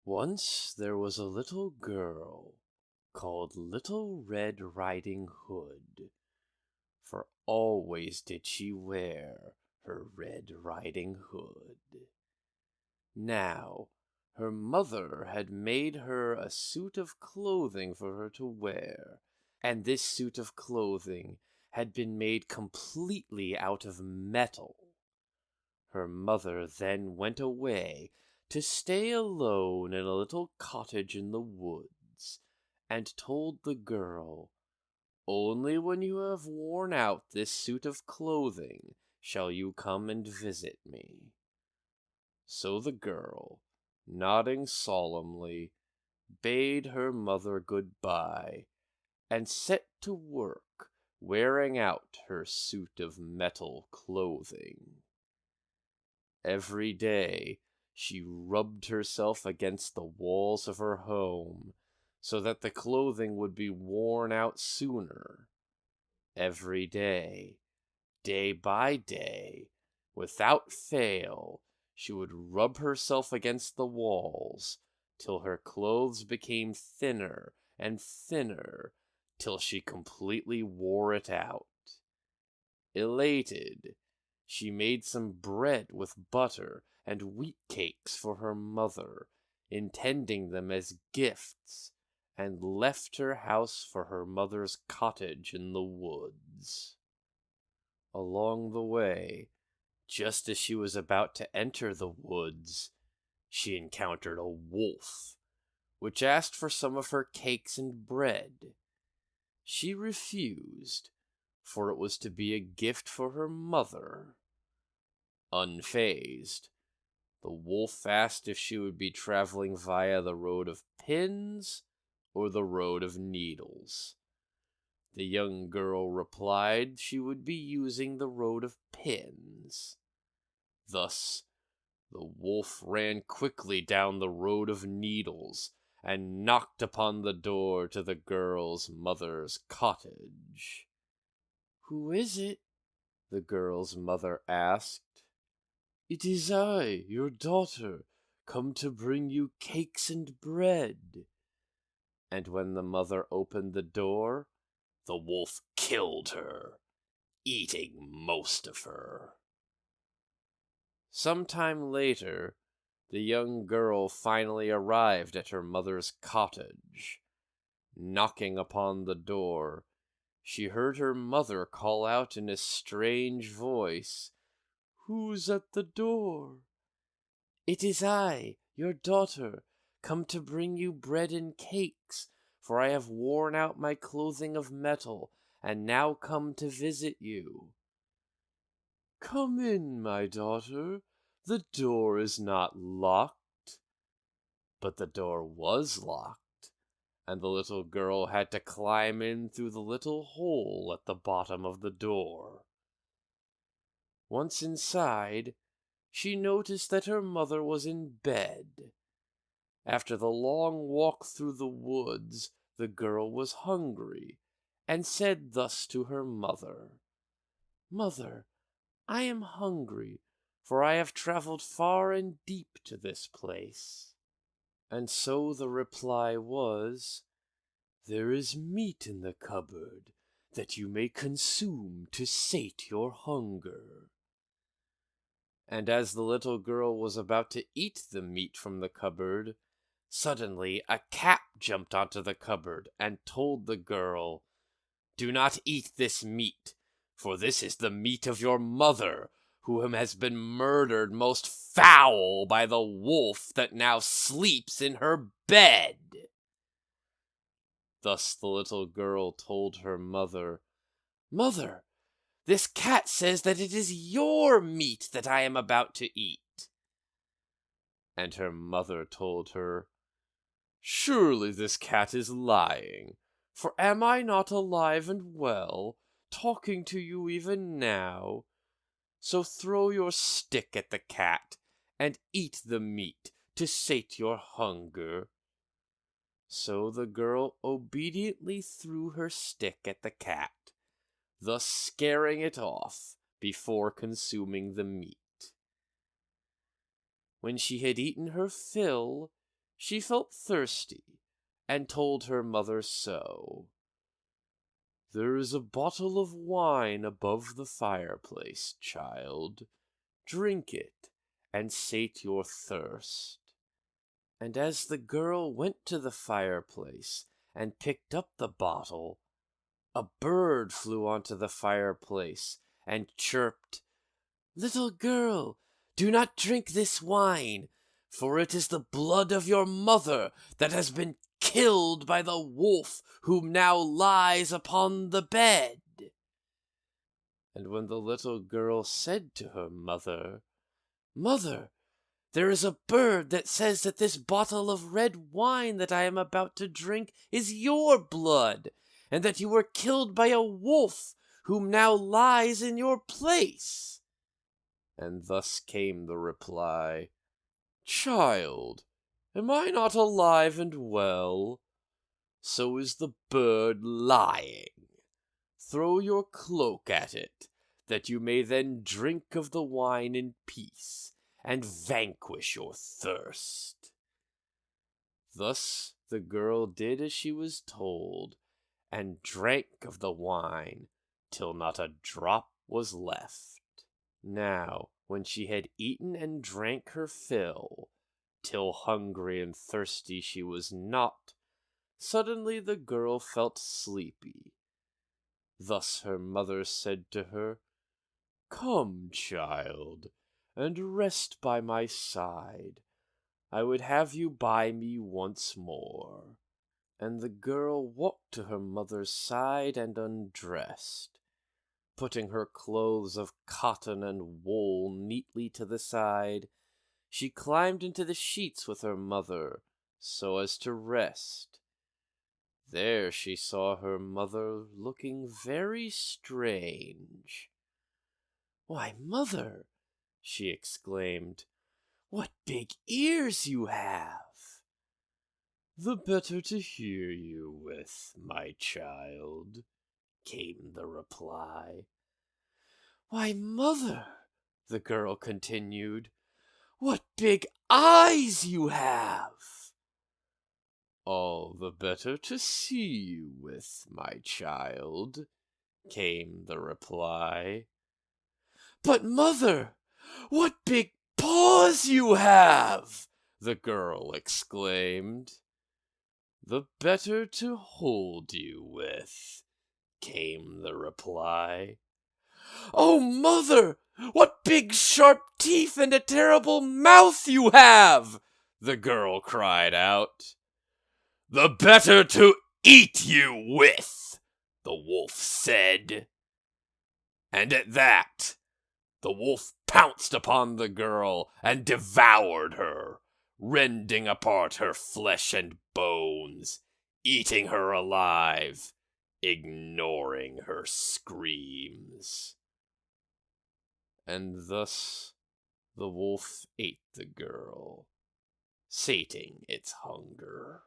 Once there was a little girl called Little Red Riding Hood, for always did she wear her red riding hood. Now, her mother had made her a suit of clothing for her to wear, and this suit of clothing had been made completely out of metal. Her mother then went away to stay alone in a little cottage in the woods, and told the girl, "Only when you have worn out this suit of clothing shall you come and visit me." So the girl, nodding solemnly, bade her mother good-bye, and set to work wearing out her suit of metal clothing. Every day she rubbed herself against the walls of her home, so that the clothing would be worn out sooner. Every day, day by day, without fail, she would rub herself against the walls, till her clothes became thinner and thinner, till she completely wore it out. Elated, she made some bread with butter and wheat cakes for her mother, intending them as gifts, and left her house for her mother's cottage in the woods. Along the way, just as she was about to enter the woods, she encountered a wolf, which asked for some of her cakes and bread. She refused, for it was to be a gift for her mother. Unfazed, the wolf asked if she would be traveling via the road of pins or the road of needles. The young girl replied she would be using the road of pins. Thus, the wolf ran quickly down the road of needles and knocked upon the door to the girl's mother's cottage. "Who is it?" the girl's mother asked. "It is I, your daughter, come to bring you cakes and bread." And when the mother opened the door, the wolf killed her, eating most of her. Some time later, the young girl finally arrived at her mother's cottage. Knocking upon the door, she heard her mother call out in a strange voice, "Who's at the door?" "It is I, your daughter, come to bring you bread and cakes, for I have worn out my clothing of metal, and now come to visit you." "Come in, my daughter, the door is not locked." But the door was locked, and the little girl had to climb in through the little hole at the bottom of the door. Once inside, she noticed that her mother was in bed. After the long walk through the woods, the girl was hungry, and said thus to her mother, "Mother, I am hungry, for I have traveled far and deep to this place." And so the reply was, "There is meat in the cupboard that you may consume to sate your hunger." And as the little girl was about to eat the meat from the cupboard, suddenly a cat jumped onto the cupboard and told the girl, "Do not eat this meat, for this is the meat of your mother, who has been murdered most foul by the wolf that now sleeps in her bed." Thus the little girl told her mother, "Mother, this cat says that it is your meat that I am about to eat." And her mother told her, "Surely this cat is lying, for am I not alive and well, talking to you even now? So throw your stick at the cat, and eat the meat to sate your hunger." So the girl obediently threw her stick at the cat, thus scaring it off before consuming the meat. When she had eaten her fill, She felt thirsty, and told her mother so. "There is a bottle of wine above the fireplace, child. Drink it, and sate your thirst." And as the girl went to the fireplace and picked up the bottle, a bird flew onto the fireplace and chirped, "Little girl, do not drink this wine, for it is the blood of your mother that has been killed by the wolf whom now lies upon the bed." And when the little girl said to her mother, "Mother, there is a bird that says that this bottle of red wine that I am about to drink is your blood, and that you were killed by a wolf whom now lies in your place." And thus came the reply, "Child, am I not alive and well? So is the bird lying. Throw your cloak at it, that you may then drink of the wine in peace, and vanquish your thirst." Thus the girl did as she was told, and drank of the wine till not a drop was left. Now, when she had eaten and drank her fill, till hungry and thirsty she was not, suddenly the girl felt sleepy. Thus her mother said to her, "Come, child, and rest by my side. I would have you by me once more." And the girl walked to her mother's side and undressed. Putting her clothes of cotton and wool neatly to the side, she climbed into the sheets with her mother, so as to rest. There she saw her mother looking very strange. "Why, mother," she exclaimed, "what big ears you have!" "The better to hear you with, my child," came the reply. "Why, mother," the girl continued, "what big eyes you have!" "All the better to see you with, my child," came the reply. "But, mother, what big paws you have!" the girl exclaimed. "The better to hold you with," came the reply. "Oh, mother, what big sharp teeth and a terrible mouth you have!" the girl cried out. "The better to eat you with," the wolf said. And at that, the wolf pounced upon the girl and devoured her, rending apart her flesh and bones, eating her alive, ignoring her screams. And thus the wolf ate the girl, sating its hunger.